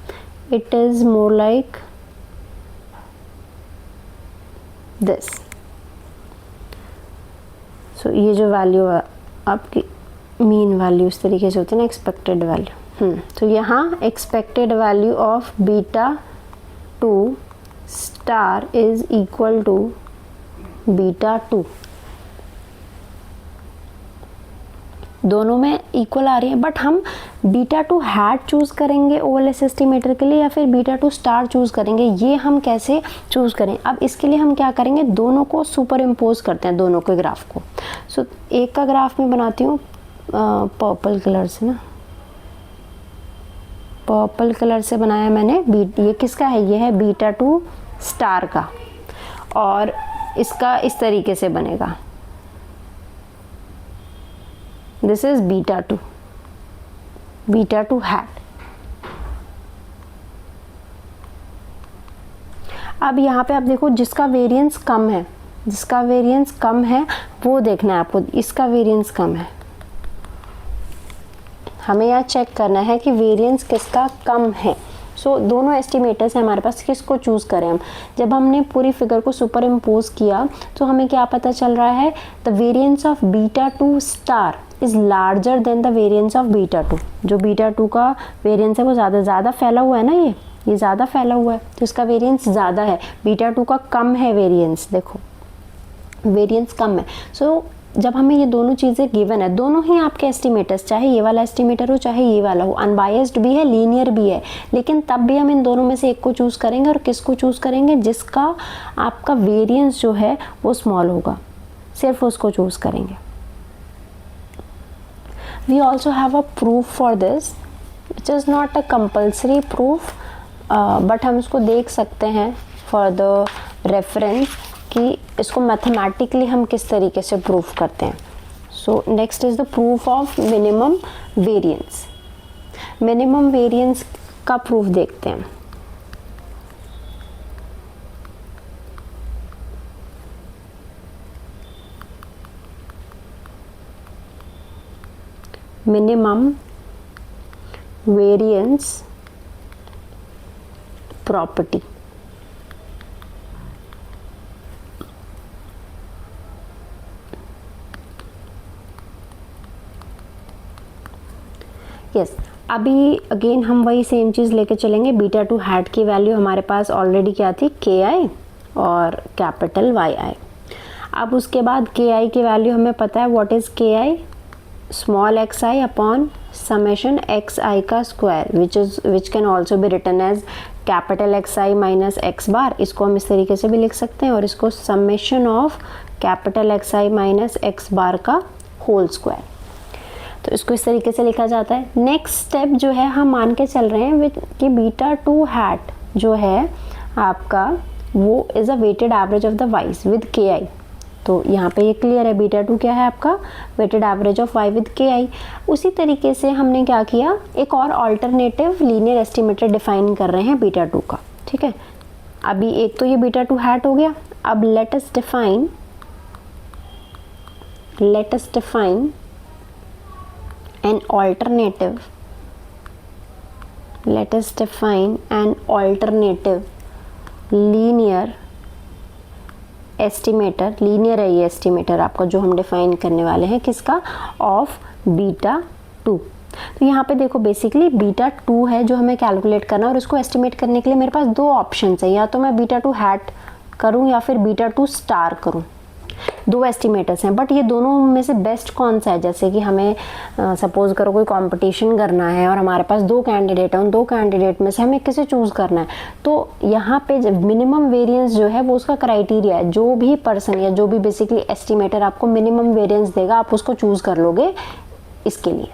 Speaker 1: It is more like this. So ये जो वैल्यू आपकी मीन वैल्यू इस तरीके से होती है ना, एक्सपेक्टेड वैल्यू. तो यहाँ expected value of beta 2 star is equal to beta 2. दोनों में इक्वल आ रही है, बट हम बीटा 2 हैट चूज़ करेंगे ओएलएस एस्टिमेटर के लिए या फिर बीटा 2 स्टार चूज़ करेंगे, ये हम कैसे चूज़ करें. अब इसके लिए हम क्या करेंगे, दोनों को सुपर इम्पोज करते हैं, दोनों के ग्राफ को. सो एक का ग्राफ मैं बनाती हूँ पर्पल कलर से ना, पर्पल कलर से बनाया मैंने. ये किसका है, ये है बीटा 2 स्टार का और इसका इस तरीके से बनेगा. This is beta 2 hat. अब यहाँ पे आप देखो जिसका वेरिएंस कम है, जिसका वेरिएंस कम है वो देखना है आपको. इसका वेरिएंस कम है, हमें यहाँ चेक करना है कि वेरिएंस किसका कम है. सो दोनों एस्टिमेटर्स हैं हमारे पास, किसको चूज़ करें हम. जब हमने पूरी फिगर को सुपर इम्पोज किया तो हमें क्या पता चल रहा है, the variance of beta 2 star is larger than the variance of beta 2. जो बीटा 2 का वेरिएंस है वो ज़्यादा फैला हुआ है ना, ये ज़्यादा फैला हुआ है तो इसका वेरिएंस ज़्यादा है. बीटा 2 का कम है वेरिएंस, देखो वेरिएंस कम है. सो जब हमें ये दोनों चीज़ें गिवन है, दोनों ही आपके एस्टिमेटर्स, चाहे ये वाला एस्टिमेटर हो चाहे ये वाला हो, अनबायस्ड भी है लीनियर भी है, लेकिन तब भी हम इन दोनों में से एक को चूज़ करेंगे. और किसको चूज़ करेंगे, जिसका आपका वेरिएंस जो है वो स्मॉल होगा, सिर्फ उसको चूज़ करेंगे. We also have a proof for this which is not a compulsory proof, but हम इसको देख सकते हैं फॉर द रेफरेंस कि इसको मैथमेटिकली हम किस तरीके से प्रूफ करते हैं. So next is the proof of minimum variance. Minimum variance का प्रूफ देखते हैं. Minimum variance property. यस, अभी अगेन हम वही सेम चीज़ लेके चलेंगे. बीटा 2 हैट की वैल्यू हमारे पास ऑलरेडी क्या थी, के आई और कैपिटल वाई आई. अब उसके बाद के आई की वैल्यू हमें पता है, what is K I, small x I upon summation x I का square which can also be written as capital x I minus x bar. इसको हम इस तरीके से भी लिख सकते हैं और इसको summation of capital x I minus x bar का होल स्क्वायर. तो इसको इस तरीके से लिखा जाता है. नेक्स्ट स्टेप जो है, हम मान के चल रहे हैं कि बीटा 2 हैट जो है आपका वो is a weighted average of the y's with k i. तो यहाँ पे ये क्लियर है, बीटा 2 क्या है आपका, weighted average of y with k i. उसी तरीके से हमने क्या किया, एक और ऑल्टरनेटिव लीनियर एस्टिमेटर डिफाइन कर रहे हैं बीटा 2 का, ठीक है। अभी एक तो ये बीटा 2 हैट हो गया, अब let us define an alternative linear estimator, linear है ये एस्टिमेटर आपका जो हम डिफाइन करने वाले हैं, किसका, ऑफ बीटा 2। तो यहाँ पे देखो बेसिकली बीटा 2 है जो हमें कैलकुलेट करना है, और इसको एस्टिमेट करने के लिए मेरे पास दो ऑप्शन है, या तो मैं बीटा 2 हैट करूँ या फिर बीटा 2 स्टार करूँ। दो एस्टिमेटर्स हैं, बट ये दोनों में से बेस्ट कौन सा है। जैसे कि हमें सपोज करो कोई कंपटीशन करना है और हमारे पास दो कैंडिडेट हैं, उन दो कैंडिडेट में से हमें किसे चूज़ करना है, तो यहाँ पे मिनिमम वेरिएंस जो है वो उसका क्राइटेरिया है। जो भी पर्सन या जो भी बेसिकली एस्टिमेटर आपको मिनिमम वेरिएंस देगा, आप उसको चूज़ कर लोगे इसके लिए।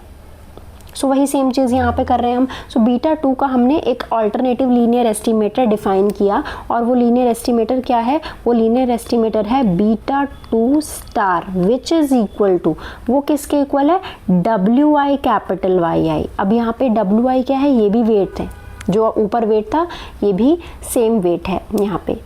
Speaker 1: सो वही सेम चीज़ यहाँ पे कर रहे हैं हम। सो बीटा 2 का हमने एक ऑल्टरनेटिव लीनियर एस्टिमेटर डिफाइन किया, और वो लीनियर एस्टिमेटर क्या है, वो लीनियर एस्टिमेटर है beta 2 star, which is equal to, वो किसके इक्वल है, डब्ल्यू आई कैपिटल वाई आई। अब यहाँ पे डब्ल्यू आई क्या है, ये भी वेट है, जो ऊपर वेट था ये भी सेम वेट है यहाँ पे।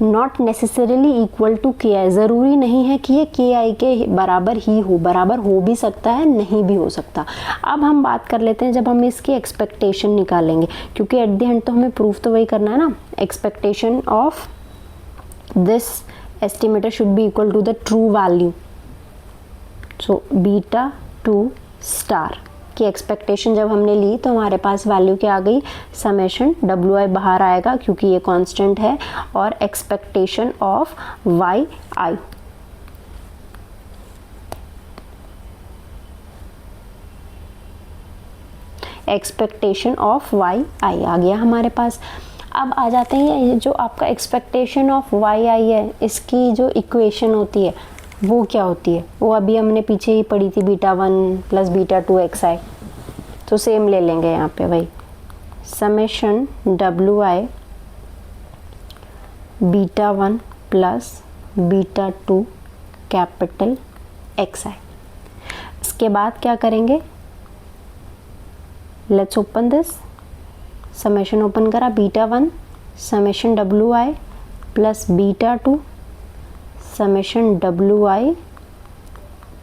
Speaker 1: नॉट नेसेसरीली इक्वल टू के आई, ज़रूरी नहीं है कि ये के आई के बराबर ही हो, बराबर हो भी सकता है, नहीं भी हो सकता। अब हम बात कर लेते हैं जब हम इसकी एक्सपेक्टेशन निकालेंगे, क्योंकि एट द एंड तो हमें प्रूफ तो वही करना है ना। Expectation of this estimator should be equal to the true value. So beta 2 star की एक्सपेक्टेशन जब हमने ली तो हमारे पास वैल्यू क्या आ गई, समेशन डब्ल्यू आई बाहर आएगा क्योंकि ये कांस्टेंट है, और expectation of Y I. Expectation of Y I आ गया हमारे पास। अब आ जाते हैं ये जो आपका एक्सपेक्टेशन ऑफ वाई आई है, इसकी जो इक्वेशन होती है वो क्या होती है, वो अभी हमने पीछे ही पढ़ी थी, beta 1 plus beta 2 X I. तो सेम ले लेंगे यहाँ पे वही, summation W I beta 1 plus beta 2 capital x I. इसके बाद क्या करेंगे, let's open this, summation open करा, beta 1 summation W I plus beta 2 summation W I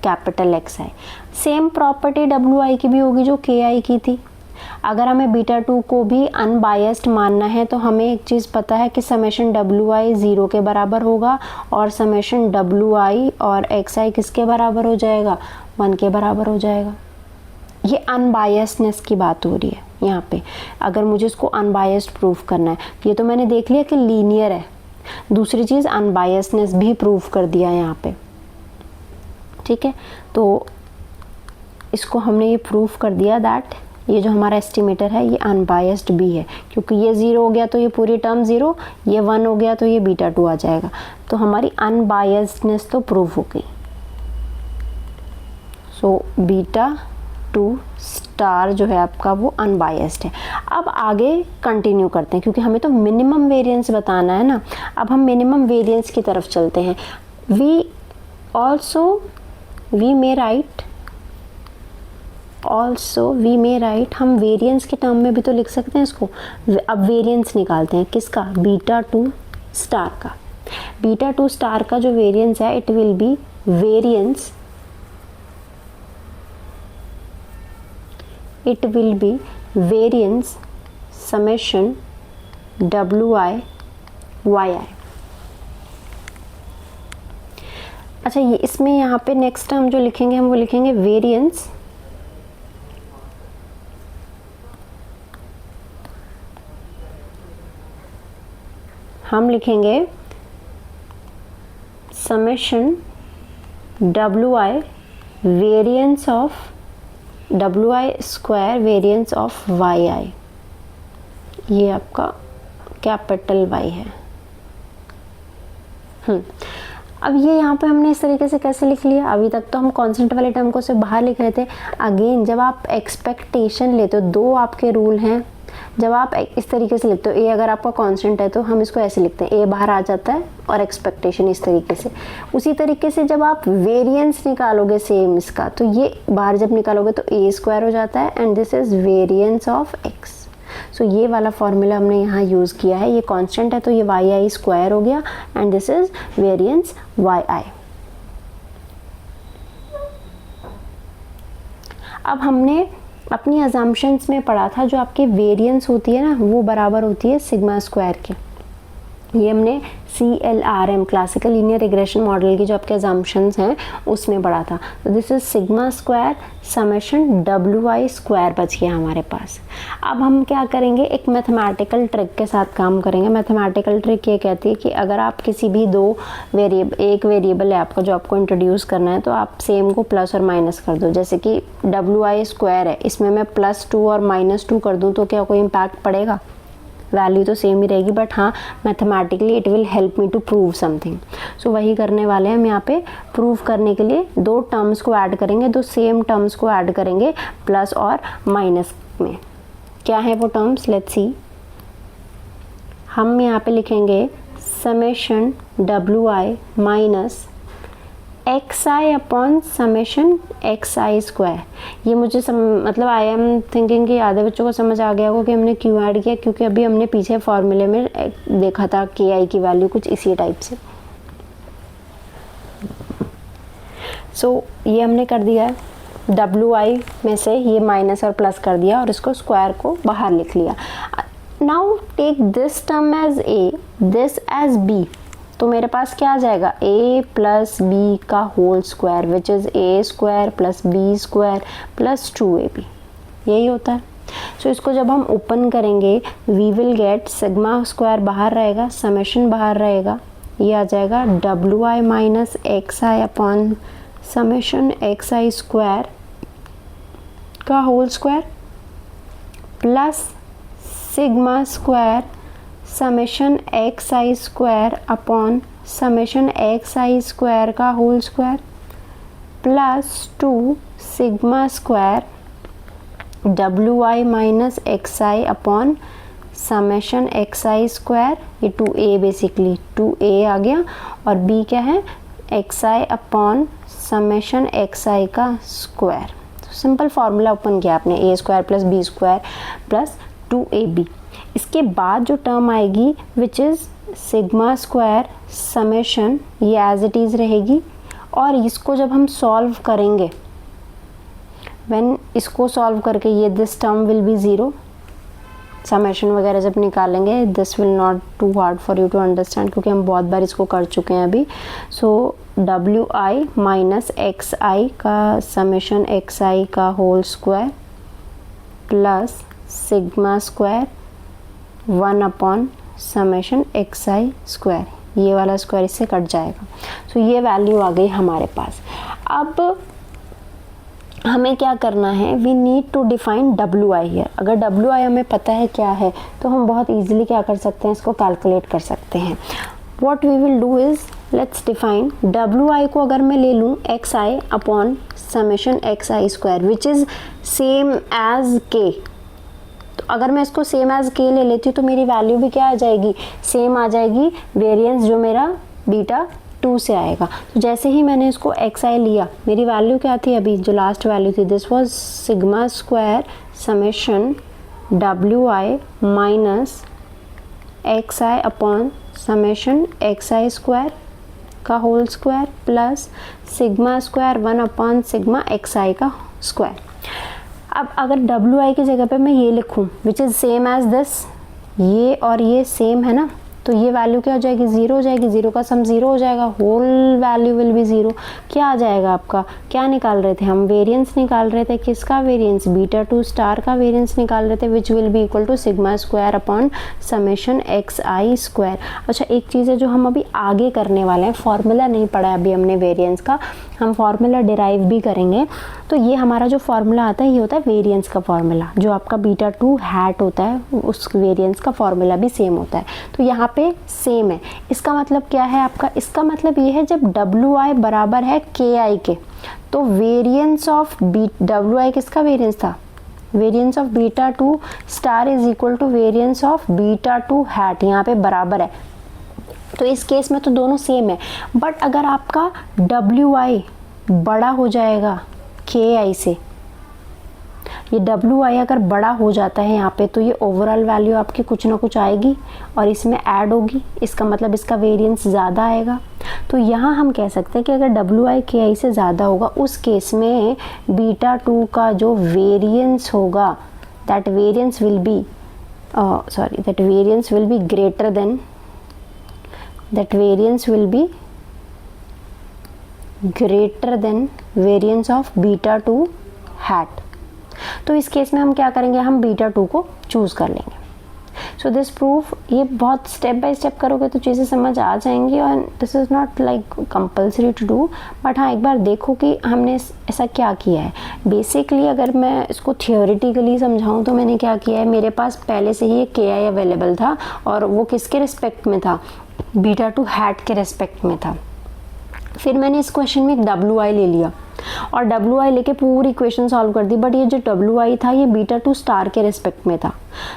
Speaker 1: capital x I. Same property W I की भी होगी जो के आई की थी। अगर हमें बीटा 2 को भी अनबायस्ड मानना है तो हमें एक चीज़ पता है कि समेशन डब्ल्यू आई 0 के बराबर होगा, और समेशन डब्ल्यू आई और एक्स आई किसके बराबर हो जाएगा, 1 के बराबर हो जाएगा। ये अनबायस्डनेस की बात हो रही है यहाँ पे। अगर मुझे इसको अनबायस्ड प्रूफ करना है, ये तो मैंने देख लिया कि लीनियर है, दूसरी चीज़ अनबायस्डनेस भी प्रूफ कर दिया यहाँ पे, ठीक है। तो इसको हमने ये प्रूफ कर दिया दैट ये जो हमारा एस्टिमेटर है ये अनबायस्ड भी है, क्योंकि ये 0 हो गया तो ये पूरी टर्म 0, ये 1 हो गया तो ये बीटा 2 आ जाएगा। तो हमारी अनबायस्डनेस तो प्रूफ हो गई। सो बीटा 2 स्टार जो है आपका वो अनबायस्ड है। अब आगे कंटिन्यू करते हैं, क्योंकि हमें तो मिनिमम वेरिएंस बताना है ना। अब हम मिनिमम वेरिएंस की तरफ चलते हैं। वी मे राइट, हम वेरिएंस के टर्म में भी तो लिख सकते हैं इसको। अब वेरिएंस निकालते हैं किसका, बीटा 2 स्टार का। बीटा 2 स्टार का जो वेरिएंस है, it will be variance summation W I Y I. अच्छा, ये इसमें यहाँ पे नेक्स्ट हम जो लिखेंगे हम वो लिखेंगे वेरिएंस हम लिखेंगे summation W I variance of W I square variance of Y I. ये आपका कैपिटल वाई है। अब ये यहाँ पे हमने इस तरीके से कैसे लिख लिया, अभी तक तो हम कांस्टेंट वाले टर्म को से बाहर लिख रहे थे। अगेन जब आप एक्सपेक्टेशन लेते हो, दो आपके रूल हैं। जब आप इस तरीके से लिखते हो, ए अगर आपका कांस्टेंट है तो हम इसको ऐसे लिखते हैं, ए बाहर आ जाता है और एक्सपेक्टेशन इस तरीके से। उसी तरीके से जब आप वेरिएंस निकालोगे सेम इसका, तो ये बाहर जब निकालोगे तो ए स्क्वायर हो जाता है and this is variance of X. So ये वाला फॉर्मूला हमने यहाँ यूज़ किया है। ये कांस्टेंट है तो ये वाई आई स्क्वायर हो गया and this is variance Y आई। अब हमने अपनी अजम्पशंस में पढ़ा था जो आपकी वेरिएंस होती है ना, वो बराबर होती है सिग्मा स्क्वायर के। ये हमने CLRM classical linear regression model की जो आपके अजम्पशंस हैं उसमें पढ़ा था। तो this is sigma square summation WI square बच गया हमारे पास। अब हम क्या करेंगे, एक मैथमेटिकल ट्रिक के साथ काम करेंगे। मैथमेटिकल ट्रिक ये कहती है कि अगर आप किसी भी दो वेरिएबल, एक वेरिएबल है आपका जो आपको इंट्रोड्यूस करना है, तो आप सेम को प्लस और माइनस कर दो। जैसे कि WI स्क्वायर है, इसमें मैं +2 और -2 कर दूँ तो क्या कोई इम्पैक्ट पड़ेगा? वैल्यू तो सेम ही रहेगी, बट हाँ mathematically it will help me to prove something. So वही करने वाले हैं हम यहाँ पे। प्रूव करने के लिए दो टर्म्स को ऐड करेंगे, दो सेम टर्म्स को ऐड करेंगे प्लस और माइनस में। क्या है वो टर्म्स, लेट्स सी। हम यहाँ पे लिखेंगे summation WI minus XI upon summation XI square. ये मुझे मतलब आई एम थिंकिंग कि आधे बच्चों को समझ आ गया होगा कि हमने क्यों ऐड किया, क्योंकि अभी हमने पीछे फॉर्मूले में देखा था KI की वैल्यू कुछ इसी टाइप से। सो ये हमने कर दिया है, WI में से ये माइनस और प्लस कर दिया और इसको स्क्वायर को बाहर लिख लिया। Now take this term as A, this as B। तो मेरे पास क्या आ जाएगा, A प्लस बी का whole square which is A square plus B square plus 2AB, यही होता है। सो इसको जब हम ओपन करेंगे we will get sigma square बाहर रहेगा, समेशन बाहर रहेगा, ये आ जाएगा WI minus XI upon summation XI square का whole square plus sigma square summation XI square upon summation XI square का whole square plus 2 sigma square WI minus XI upon summation XI square, ये 2A basically 2A आ गया, और B क्या है XI upon summation XI का square. तो simple formula open किया आपने, A square plus B square plus 2AB। इसके बाद जो टर्म आएगी which is sigma square summation, ये एज इट इज़ रहेगी, और इसको जब हम सॉल्व करेंगे, व्हेन इसको सॉल्व करके ये this term will be 0, summation वगैरह जब निकालेंगे this will not too hard for you to understand क्योंकि हम बहुत बार इसको कर चुके हैं अभी। सो WI माइनस XI का समेशन XI का whole square plus sigma square 1 upon summation XI square, ये वाला स्क्वायर इससे कट जाएगा। सो ये वैल्यू आ गई हमारे पास। अब हमें क्या करना है, we need to define WI here. अगर WI हमें पता है क्या है तो हम बहुत ईजिली क्या कर सकते हैं, इसको कैलकुलेट कर सकते हैं। What we will do is let's define WI को अगर मैं ले लूँ XI upon summation XI square which is same as K। तो अगर मैं इसको सेम एज K ले लेती हूँ तो मेरी वैल्यू भी क्या आ जाएगी, सेम आ जाएगी, वेरिएंस जो मेरा बीटा 2 से आएगा। तो जैसे ही मैंने इसको XI लिया, मेरी वैल्यू क्या थी अभी जो लास्ट वैल्यू थी, this was sigma square summation WI minus XI upon summation XI square का whole square plus sigma square 1 upon sigma XI का स्क्वायर। अब अगर WI की जगह पे मैं ये लिखूं which is same as this, ये और ये सेम है ना, तो ये वैल्यू क्या हो जाएगी, 0 हो जाएगी, 0 का सम 0 हो जाएगा, होल वैल्यू विल बी 0। क्या आ जाएगा आपका, क्या निकाल रहे थे हम, वेरिएंस निकाल रहे थे, किसका वेरिएंस, बीटा 2 स्टार का वेरिएंस निकाल रहे थे which will be equal to sigma square upon summation XI square. अच्छा एक चीज़ है जो हम अभी आगे करने वाले हैं, फार्मूला नहीं पढ़ा अभी हमने वेरिएंस का, हम फार्मूला डिराइव भी करेंगे। तो ये हमारा जो फार्मूला आता है ये होता है वेरिएंस का फार्मूला, जो आपका बीटा 2 हैट होता है उस वेरिएंस का फार्मूला भी सेम होता है। तो यहाँ पे सेम है, इसका मतलब क्या है आपका, इसका मतलब ये है जब WI बराबर है KI के, तो वेरिएंस ऑफ WI किसका वेरिएंस था, variance of beta two star is equal to variance of beta two hat, यहाँ पे बराबर है, तो इस केस में तो दोनों सेम है। बट अगर आपका डब्ल्यू आई बड़ा हो जाएगा के आई से, ये डब्ल्यू आई अगर बड़ा हो जाता है यहाँ पे, तो ये ओवरऑल वैल्यू आपकी कुछ ना कुछ आएगी और इसमें ऐड होगी, इसका मतलब इसका वेरिएंस ज़्यादा आएगा। तो यहाँ हम कह सकते हैं कि अगर डब्ल्यू आई के आई से ज़्यादा होगा, उस केस में बीटा टू का जो वेरिएंस होगा that variance will be greater than, that variance will be greater than variance of beta 2 hat। तो इस केस में हम क्या करेंगे, हम बीटा 2 को चूज़ कर लेंगे। सो दिस प्रूफ, ये बहुत स्टेप बाय स्टेप करोगे तो चीज़ें समझ आ जाएंगी, और this is not like compulsory to do, but हाँ एक बार देखो कि हमने ऐसा क्या किया है। बेसिकली अगर मैं इसको थियोरेटिकली समझाऊँ तो मैंने क्या किया है, मेरे पास पहले से ही एक के आई अवेलेबल था, और वो किसके रिस्पेक्ट में था, बीटा टू हैट के रेस्पेक्ट में था। फिर मैंने इस क्वेश्चन में एक डब्ल्यू आई ले लिया और डब्ल्यू आई लेके पूरी इक्वेशन सॉल्व कर दी, बट ये जो डब्ल्यू आई था ये बीटा टू स्टार के रेस्पेक्ट में था।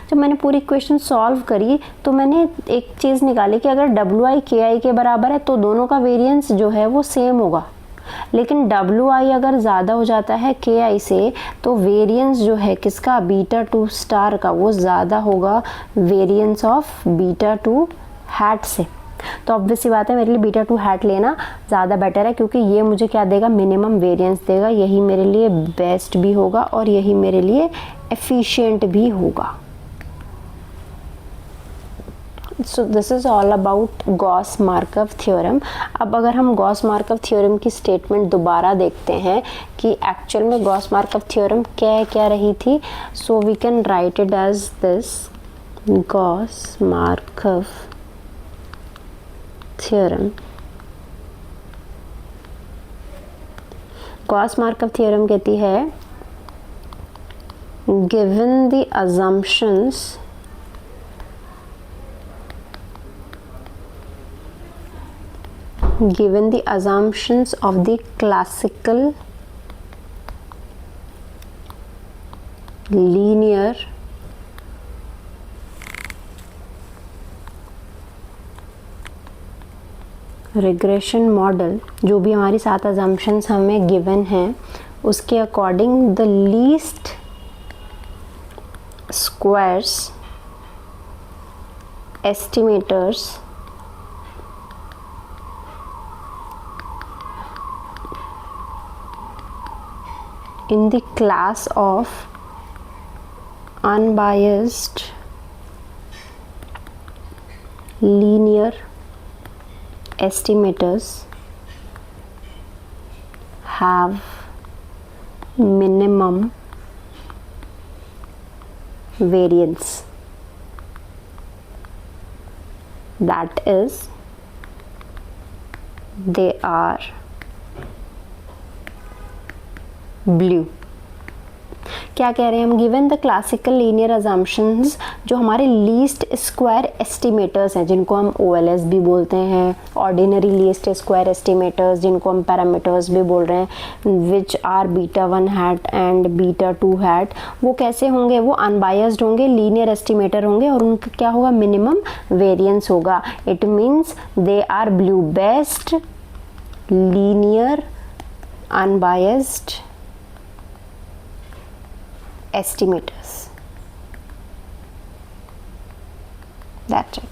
Speaker 1: जब मैंने पूरी इक्वेशन सॉल्व करी तो मैंने एक चीज़ निकाली कि अगर डब्ल्यू आई के आई के बराबर है तो दोनों का वेरिएंस जो है वो सेम होगा, लेकिन डब्ल्यू आई अगर ज़्यादा हो जाता है के आई से तो वेरिएंस जो है किसका, बीटा टू स्टार का, वो ज़्यादा होगा variance of beta two hat से। तो ऑब्वियस सी बात है मेरे लिए बीटा टू हैट लेना ज़्यादा बेटर है, क्योंकि ये मुझे क्या देगा, मिनिमम वेरिएंस देगा, यही मेरे लिए बेस्ट भी होगा और यही मेरे लिए एफिशिएंट भी होगा। So this is all about Gauss Markov theorem. अब अगर हम गॉस मार्कव थ्योरम की स्टेटमेंट दोबारा देखते हैं कि एक्चुअल में गॉस मार्कव थ्योरम क्या रही थी, so we can write it as this, Gauss Markov theorem. Gauss Markov theorem कहती है, given the assumptions of the classical linear regression model, जो भी हमारी 7 अजम्पशंस हमें गिवन हैं, उसके according the least squares estimators in the class of unbiased linear estimators have minimum variance, that is they are blue. क्या कह रहे हैं हम, given the classical linear assumptions, जो हमारे लीस्ट स्क्वायर एस्टिमेटर्स हैं, जिनको हम OLS भी बोलते हैं, ऑर्डिनरी लीस्ट स्क्वायर एस्टिमेटर्स, जिनको हम पैरामीटर्स भी बोल रहे हैं, which are beta 1 hat and beta 2 hat, वो कैसे होंगे, वो अनबायस्ड होंगे, लीनियर एस्टिमेटर होंगे, और उनका क्या होगा, मिनिमम वेरिएंस होगा। It means they are BLUE, best linear unbiased estimators, that's it।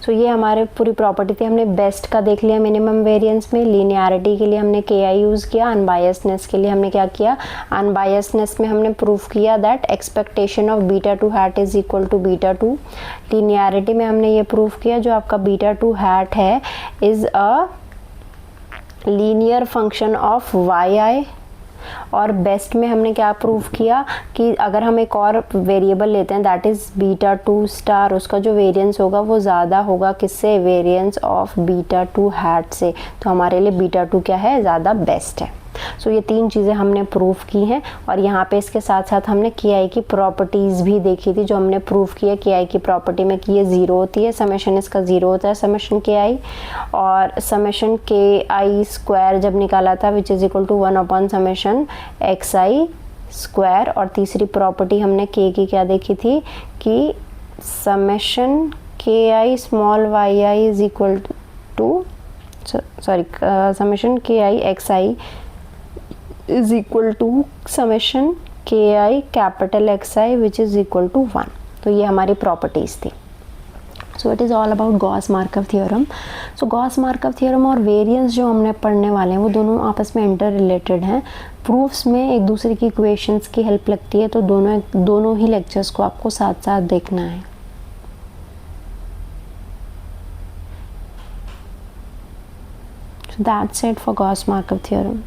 Speaker 1: सो ये हमारे पूरी प्रॉपर्टी थी, हमने बेस्ट का देख लिया मिनिमम वेरिएंस में, लीनियरिटी के लिए हमने KI यूज़ किया, अनबायसनेस के लिए हमने क्या किया, अनबायसनेस में हमने प्रूफ किया that expectation of beta two hat is equal to beta two. Linearity में हमने ये प्रूफ किया जो आपका बीटा टू हैट है is a linear function of YI, और बेस्ट में हमने क्या प्रूफ किया कि अगर हम एक और वेरिएबल लेते हैं that is beta two star, उसका जो वेरिएंस होगा वो ज़्यादा होगा किससे, variance of beta two hat से, तो हमारे लिए बीटा टू क्या है, ज़्यादा बेस्ट है। सो ये 3 चीज़ें हमने प्रूफ की हैं, और यहाँ पे इसके साथ साथ हमने KI की प्रॉपर्टीज़ भी देखी थी, जो हमने प्रूफ किया KI की प्रॉपर्टी में कि ये 0 होती है, समेशन इसका 0 होता है, समेशन KI, और समेशन KI स्क्वायर जब निकाला था which is equal to 1 upon summation XI square, और तीसरी प्रॉपर्टी हमने के की क्या देखी थी कि समेशन के आई small Y I is equal to summation के I X I is equal to summation के आई capital x I which is equal to 1। तो ये हमारी प्रॉपर्टीज़ थी। So it is all about Gauss Markov theorem. So Gauss Markov theorem और variance जो हमने पढ़ने वाले हैं वो दोनों आपस में इंटर रिलेटेड हैं। प्रूफ्स में एक दूसरे की इक्वेशंस की हेल्प लगती है, तो दोनों ही लेक्चर्स को आपको साथ साथ देखना है। So that's it for Gauss Markov theorem.